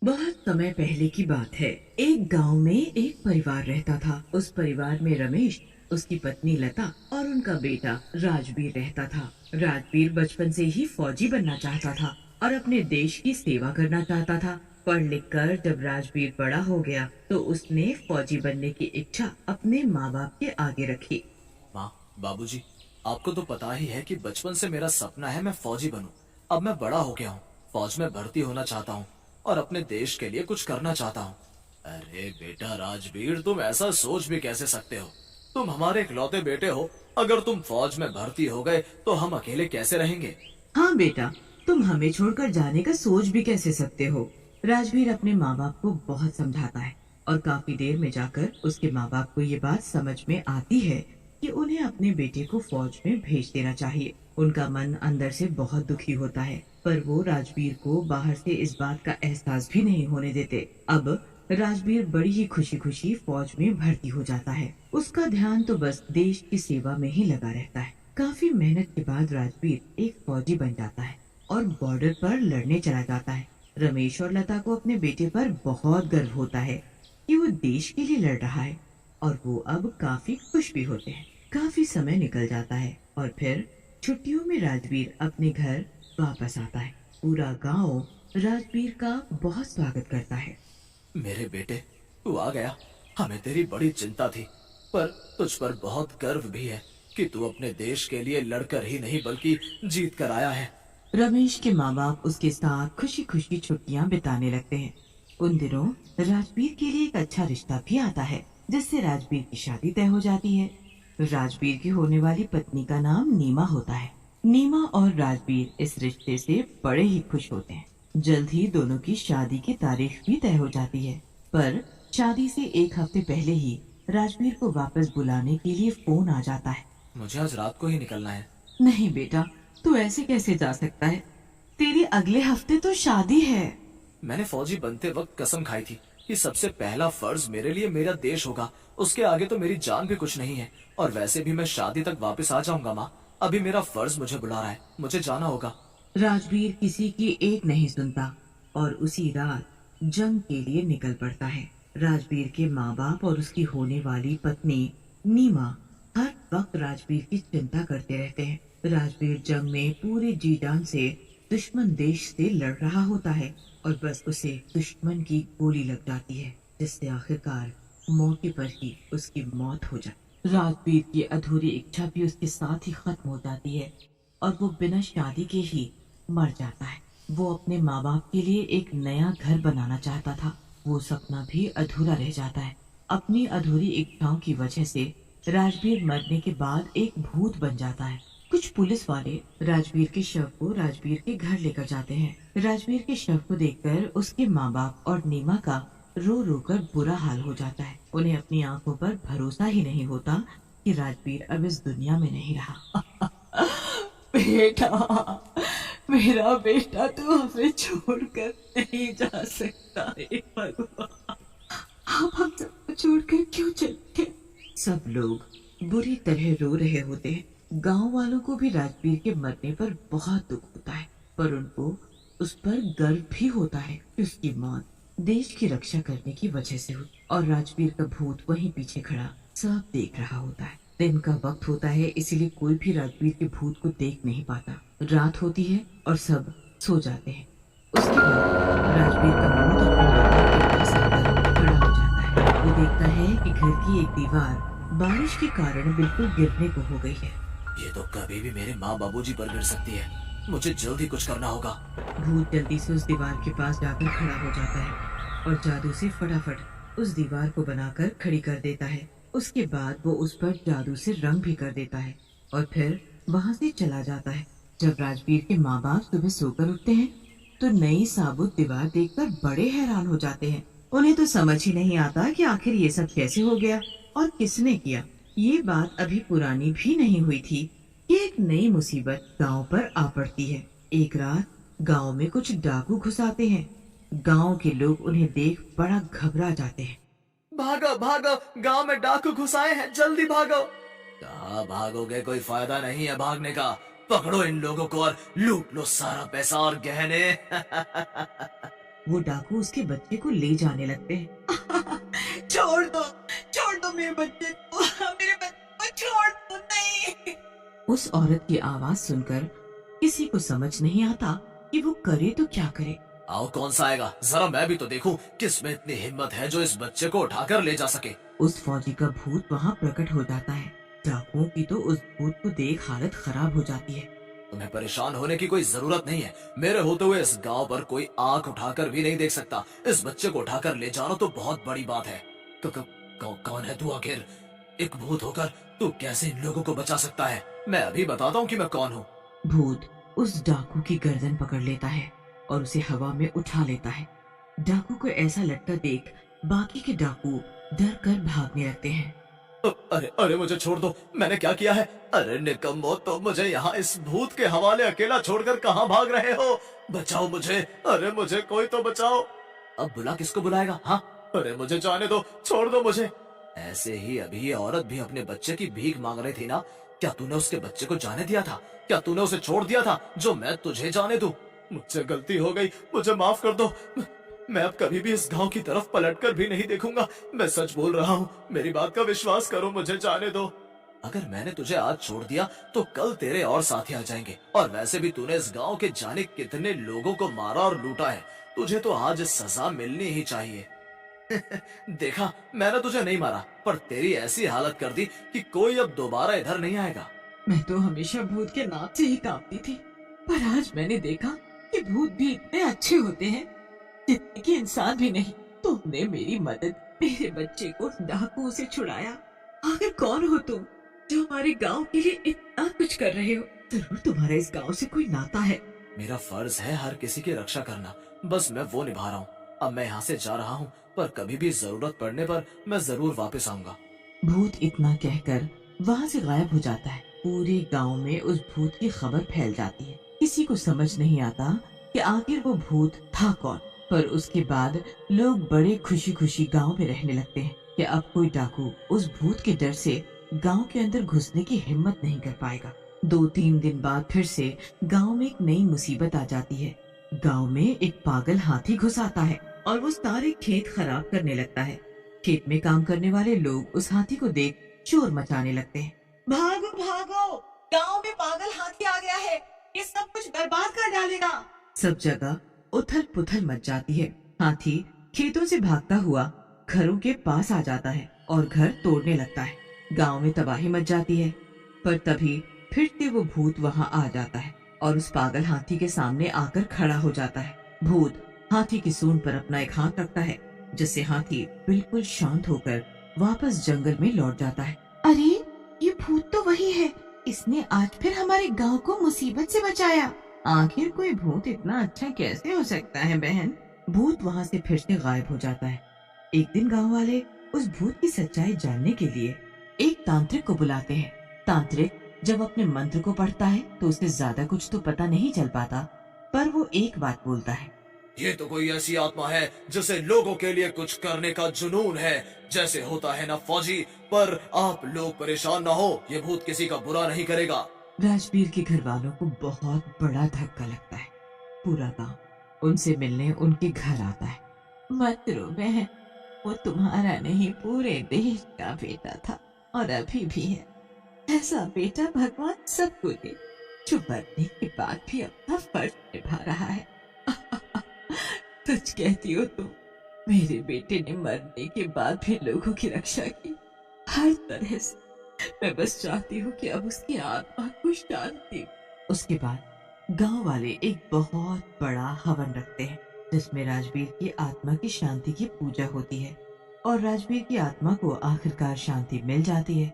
बहुत समय पहले की बात है। एक गांव में एक परिवार रहता था। उस परिवार में रमेश, उसकी पत्नी लता और उनका बेटा राजवीर रहता था। राजवीर बचपन से ही फौजी बनना चाहता था और अपने देश की सेवा करना चाहता था। पढ़ लिख कर जब राजवीर बड़ा हो गया तो उसने फौजी बनने की इच्छा अपने माँ बाप के आगे रखी। माँ, बाबूजी, आपको तो पता ही है कि बचपन से मेरा सपना है मैं फौजी बनूं। अब मैं बड़ा हो गया हूँ, फौज में भर्ती होना चाहता हूँ और अपने देश के लिए कुछ करना चाहता हूँ। अरे बेटा राजवीर, तुम ऐसा सोच भी कैसे सकते हो? तुम हमारे इकलौते बेटे हो। अगर तुम फौज में भर्ती हो गए तो हम अकेले कैसे रहेंगे? हाँ बेटा, तुम हमें छोड़कर जाने का सोच भी कैसे सकते हो। राजवीर अपने माँ बाप को बहुत समझाता है और काफी देर में जाकर उसके माँ बाप को ये बात समझ में आती है कि उन्हें अपने बेटे को फौज में भेज देना चाहिए। उनका मन अंदर से बहुत दुखी होता है, पर वो राजवीर को बाहर से इस बात का एहसास भी नहीं होने देते। अब राजवीर बड़ी ही खुशी खुशी फौज में भर्ती हो जाता है। उसका ध्यान तो बस देश की सेवा में ही लगा रहता है। काफी मेहनत के बाद राजवीर एक फौजी बन जाता है और बॉर्डर पर लड़ने चला जाता है। रमेश और लता को अपने बेटे पर बहुत गर्व होता है कि वो देश के लिए लड़ रहा है और वो अब काफी खुश भी होते हैं। काफी समय निकल जाता है और फिर छुट्टियों में राजवीर अपने घर वापस आता है। पूरा गांव राजवीर का बहुत स्वागत करता है। मेरे बेटे, तू आ गया। हमें तेरी बड़ी चिंता थी, पर तुझ पर बहुत गर्व भी है कि तू अपने देश के लिए लड़कर ही नहीं बल्कि जीत कर आया है। रमेश के माँ बाप उसके साथ खुशी खुशी छुट्टियां बिताने लगते हैं। उन दिनों राजवीर के लिए एक अच्छा रिश्ता भी आता है, जिससे राजवीर की शादी तय हो जाती है। राजवीर की होने वाली पत्नी का नाम नीमा होता है। नीमा और राजवीर इस रिश्ते से बड़े ही खुश होते हैं। जल्द ही दोनों की शादी की तारीख भी तय हो जाती है। पर शादी से एक हफ्ते पहले ही राजवीर को वापस बुलाने के लिए फोन आ जाता है। मुझे आज रात को ही निकलना है। नहीं बेटा, तू ऐसे कैसे जा सकता है? तेरी अगले हफ्ते तो शादी है। मैंने फौजी बनते वक्त कसम खाई थी कि सबसे पहला फर्ज मेरे लिए मेरा देश होगा। उसके आगे तो मेरी जान भी कुछ नहीं है। और वैसे भी मैं शादी तक वापस आ जाऊंगा माँ। अभी मेरा फर्ज मुझे बुला रहा है, मुझे जाना होगा। राजवीर किसी की एक नहीं सुनता और उसी रात जंग के लिए निकल पड़ता है। राजवीर के माँ बाप और उसकी होने वाली पत्नी नीमा हर वक्त राजवीर की चिंता करते रहते हैं। राजवीर जंग में पूरे जी जान से दुश्मन देश से लड़ रहा होता है और बस उसे दुश्मन की गोली लग जाती है, जिससे आखिरकार मौके पर ही उसकी मौत हो जाती। राजवीर की अधूरी इच्छा भी उसके साथ ही खत्म हो जाती है और वो बिना शादी के ही मर जाता है। वो अपने माँ बाप के लिए एक नया घर बनाना चाहता था। वो सपना भी अधूरा रह जाता है। अपनी अधूरी इच्छाओं की वजह से राजवीर मरने के बाद एक भूत बन जाता है। कुछ पुलिस वाले राजवीर के शव को राजवीर के घर लेकर जाते हैं। राजवीर के शव को देखकर उसके माँ बाप और नीमा का रो रो कर बुरा हाल हो जाता है। उन्हें अपनी आंखों पर भरोसा ही नहीं होता कि राजवीर अब इस दुनिया में नहीं रहा। बेटा, मेरा बेटा तो हमें छोड़कर नहीं जा सकता है भगवान। आप हम सबको छोड़कर क्यों चले गए? सब लोग बुरी तरह रो रहे होते हैं। गांव वालों को भी राजवीर के मरने पर बहुत दुख होता है, पर उनको उस पर गर्व भी होता है कि उसकी मौत देश की रक्षा करने की वजह से हुई और राजवीर का भूत वहीं पीछे खड़ा सब देख रहा होता है। दिन का वक्त होता है, इसीलिए कोई भी राजवीर के भूत को देख नहीं पाता। रात होती है और सब सो जाते हैं। उसके बाद राजवीर का भूत अपने माँ बाप के पास आकर खड़ा हो जाता है। वो देखता है कि घर की एक दीवार बारिश के कारण बिल्कुल गिरने को हो गई है। ये तो कभी भी मेरे माँ बाबूजी पर गिर सकती है। मुझे जल्द ही कुछ करना होगा। भूत जल्दी से उस दीवार के पास जाकर खड़ा हो जाता है और जादू से फटाफट उस दीवार को बनाकर खड़ी कर देता है। उसके बाद वो उस पर जादू से रंग भी कर देता है और फिर वहां से चला जाता है। जब राजवीर के माँ बाप सुबह सोकर उठते हैं तो नई साबुत दीवार देखकर बड़े हैरान हो जाते हैं। उन्हें तो समझ ही नहीं आता कि आखिर ये सब कैसे हो गया और किसने किया। ये बात अभी पुरानी भी नहीं हुई थी कि एक नई मुसीबत गांव पर आ पड़ती है। एक रात गांव में कुछ डाकू घुस आते हैं। गांव के लोग उन्हें देख बड़ा घबरा जाते हैं। भागो भागो, गांव में डाकू घुस आए हैं, जल्दी भागो। कहाँ भागोगे, कोई फायदा नहीं है भागने का। पकड़ो इन लोगों को और लूट लो सारा पैसा और गहने। वो डाकू उसके बच्चे को ले जाने लगते हैं। छोड़ दो मेरे बच्चे को, मेरे बच्चे को छोड़ दो, नहीं। उस औरत की आवाज सुनकर किसी को समझ नहीं आता कि वो करे तो क्या करे। आओ, कौन सा आएगा, जरा मैं भी तो देखूं किसमें इतनी हिम्मत है जो इस बच्चे को उठाकर ले जा सके। उस फौजी का भूत वहाँ प्रकट हो जाता है। डाकुओं की तो उस भूत को देख हालत खराब हो जाती है। तुम्हें परेशान होने की कोई जरूरत नहीं है। मेरे होते हुए इस गांव पर कोई आंख उठाकर भी नहीं देख सकता। इस बच्चे को उठाकर ले जाना तो बहुत बड़ी बात है। कौन है तू आखिर? एक भूत होकर तू कैसे इन लोगों को बचा सकता है? मैं अभी बताता हूँ कि मैं कौन हूँ। भूत उस डाकू की गर्दन पकड़ लेता है और उसे हवा में उठा लेता है। डाकू को ऐसा लटका देख बाकी के डाकू डर कर भागने लगते हैं। अरे अरे, मुझे छोड़ दो, मैंने क्या किया है? अरे निकम्मो, तो मुझे यहाँ इस भूत के हवाले अकेला छोड़कर कहाँ भाग रहे हो? बचाओ मुझे, अरे मुझे कोई तो बचाओ। अब बुला किसको बुलाएगा? हाँ, अरे मुझे जाने दो, छोड़ दो मुझे। ऐसे ही अभी ये औरत भी अपने बच्चे की भीख मांग रही थी ना? क्या तूने उसके बच्चे को जाने दिया था? क्या तूने उसे छोड़ दिया था जो मैं तुझे जाने दूं? मुझसे गलती हो गई, मुझे माफ कर दो। मैं अब कभी भी इस गांव की तरफ पलटकर भी नहीं देखूंगा। मैं सच बोल रहा हूँ, मेरी बात का विश्वास करो, मुझे जाने दो। अगर मैंने तुझे आज छोड़ दिया तो कल तेरे और साथी आ जाएंगे। और वैसे भी तूने इस गांव के जाने कितने लोगों को मारा और लूटा है। तुझे तो आज सजा मिलनी ही चाहिए। देखा, मैंने तुझे नहीं मारा, पर तेरी ऐसी हालत कर दी कि कोई अब दोबारा इधर नहीं आएगा। मैं तो हमेशा भूत के नाम से ही कांपती थी, पर आज मैंने देखा कि भूत भी इतने अच्छे होते हैं जितने कि इंसान भी नहीं। तुमने मेरी मदद, मेरे बच्चे को डाकुओं से छुड़ाया। आखिर कौन हो तुम जो हमारे गांव के लिए इतना कुछ कर रहे हो? जरूर तुम्हारा इस गांव से कोई नाता है। मेरा फर्ज है हर किसी की रक्षा करना, बस मैं वो निभा रहा हूँ। अब मैं यहाँ से जा रहा हूँ, पर कभी भी जरूरत पड़ने पर मैं जरूर वापस आऊंगा। भूत इतना कहकर वहाँ से गायब हो जाता है। पूरे गांव में उस भूत की खबर फैल जाती है। किसी को समझ नहीं आता कि आखिर वो भूत था कौन। पर उसके बाद लोग बड़े खुशी खुशी गांव में रहने लगते हैं कि अब कोई डाकू उस भूत के डर से गांव के अंदर घुसने की हिम्मत नहीं कर पाएगा। 2-3 दिन बाद फिर से गांव में एक नई मुसीबत आ जाती है। गांव में एक पागल हाथी घुस आता है और वो सारे खेत खराब करने लगता है। खेत में काम करने वाले लोग उस हाथी को देख शोर मचाने लगते हैं। भागो भागो, गांव में पागल हाथी आ गया है, ये सब कुछ बर्बाद कर डालेगा। सब जगह उथल पुथल मच जाती है। हाथी खेतों से भागता हुआ घरों के पास आ जाता है और घर तोड़ने लगता है। गांव में तबाही मच जाती है। पर तभी फिर से वो भूत वहाँ आ जाता है और उस पागल हाथी के सामने आकर खड़ा हो जाता है। भूत हाथी की सूंड पर अपना एक हाथ रखता है, जिससे हाथी बिल्कुल शांत होकर वापस जंगल में लौट जाता है। अरे, ये भूत तो वही है, इसने आज फिर हमारे गांव को मुसीबत से बचाया। आखिर कोई भूत इतना अच्छा कैसे हो सकता है बहन? भूत वहाँ से फिर से गायब हो जाता है। एक दिन गांव वाले उस भूत की सच्चाई जानने के लिए एक तांत्रिक को बुलाते हैं। तांत्रिक जब अपने मंत्र को पढ़ता है तो उसे ज्यादा कुछ तो पता नहीं चल पाता, पर वो एक बात बोलता है। ये तो कोई ऐसी आत्मा है जिसे लोगों के लिए कुछ करने का जुनून है, जैसे होता है ना फौजी। पर आप लोग परेशान ना हो, ये भूत किसी का बुरा नहीं करेगा। राजवीर के घर वालों को बहुत बड़ा धक्का लगता है। पूरा गांव उनसे मिलने उनके घर आता है। मत रो बहन, वो तुम्हारा नहीं पूरे देश का बेटा था और अभी भी है। ऐसा बेटा भगवान सबको दे जो मरने के बाद भी अपना फर्ज निभा रहा है। सच कहती हो तुम, मेरे बेटे ने मरने के बाद भी लोगों की रक्षा की हर तरह से। मैं बस चाहती हूँ कि अब उसकी आत्मा को शांति। उसके बाद गांव वाले एक बहुत बड़ा हवन रखते हैं, जिसमें राजवीर की आत्मा की शांति की पूजा होती है और राजवीर की आत्मा को आखिरकार शांति मिल जाती है।